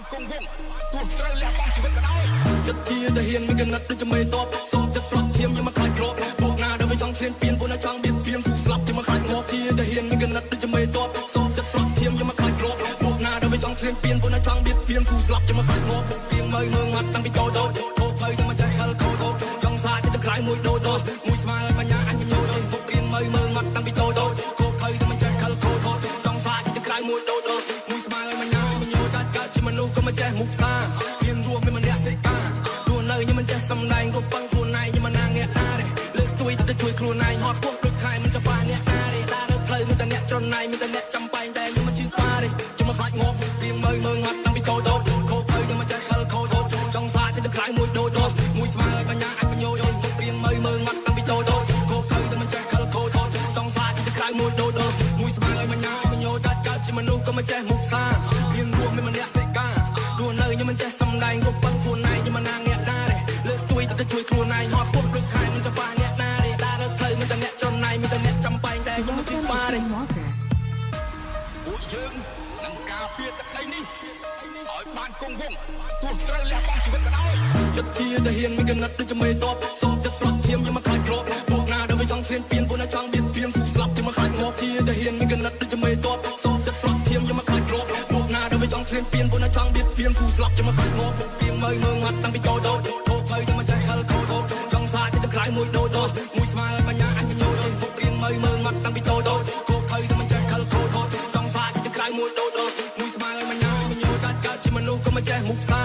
បានគង់វង្សទោះត្រូវលះបង់ជីវិតក៏ដោយចិត្តជាទាហានមានកណិតដូចជាមេតបសុំចិត្តស្លាប់ធៀមយកមកខ្លាចគ្របពួកណាដែលវាចង់ឈ្លានពានពួកណាចង់បៀតបៀនស៊ូស្លាប់យកមកខ្លាចគ្របជាទាហានមានកណិតដូចជាមេតបសុំចិត្តស្លាប់ធៀមយកមកខ្លាចគ្របពួកណាដែលវាចង់ឈ្លានពានពួកណាចង់បៀតបៀនស៊ូស្លាប់យកមកខ្លាចគ្របពួកទៀងមើលងាត់តាំងពីតូចខោភ័យតែមិនចេះខលខោចង់សាចិត្តក្រៃមួយដូតមួយស្មើបញ្ញាអញញោពួកទៀងមើលងាត់តាំងពីតូចខោភ័យតែមិនចេះខលខោចង់សាចិត្តក្រៃមួយដូតមួយស្មើបញ្ញាអញញោកើតជាមនុស្សក៏មិនចេះមុខសាមានរស់មានម្នាក់សេកាទោះនៅnhưngមិនចេះសំដែងក៏ប៉ឹងខ្លួនឯងnhưngមិនណាងាកណាទេលើកស្ទួយទៅជួយខ្លួនឯងហត់ពោះដូចខែមិនច្បាស់អ្នកណាទេដើរនៅផ្លូវមានតែអ្នកច្រណៃមានតែអ្នកចំបែងតែnhưngមិនជឿប៉ាទេជុំមកខ្លាចងប់ទៀងមើលងាត់តាំងពីតូចខោភ័យតែមិនចេះខលខោចង់សាចិត្តក្រៃមួយដូតមួយស្មើបញ្ញាអញញោទៀងមើលងាត់តាំងពីតូចខោភ័យតែមិនចេះខលខោចង់សាចិត្តក្រៃមួយដូតមួយស្មើបញ្ញាអញញោកើតជាមនុស្សក៏មិនចេះមុខសាមានរស់មានម្នាក់សេកាទោះនៅnhưngមិនចេះសំដែងក៏ប៉ឹងខ្លួនឯងnhưngមិនណាងាកណាទេលើកស្ទួយទៅជួយខ្លួនឯងហត់ពោះដូចខែមិនច្បាស់អ្នកណាទេដើរនៅផ្លូវមានតែអ្នកច្រណៃមានតែអ្នកចំបែងតែខ្ញុំមិនជឿប៉ាទេពួកយើងនឹងការពារទឹកដីនេះឲ្យបានគង់វង្សទោះត្រូវលះបង់ជីវិតក៏ដោយចិត្តជាទាហានមានកណិតដូចជាមេតបសុំចិត្តស្លាប់ធៀមយកមកខ្លាចគ្របពួកណាដែលវាចង់ឈ្លានពានពួកណាចង់បៀតបៀនស៊ូស្លាប់យកមកខ្លាចគ្របជាទាហានមានកណិតដូចជាមេតបសុំចិត្តស្លាប់ធៀមយកមកខ្លាចគ្របពួកណាដែលវាចង់ឈ្លានពានពួកណាចង់បៀតបៀនស៊ូស្លាប់យកមកខ្លាចគ្របទៀងមើលងាត់តាំងពីតូចខោភ័យតែមិនចេះខលខោចង់សាចិត្តក្រៃមួយដូតមួយស្មើបញ្ញាអញញោពួកទៀងមើលងាត់តាំងពីតូចខោភ័យតែមិនចេះខលខោចង់សាចិត្តក្រៃមួយដូតមួយស្មើបញ្ញាអញញោកើតជាមនុស្សក៏មិនចេះមុខសា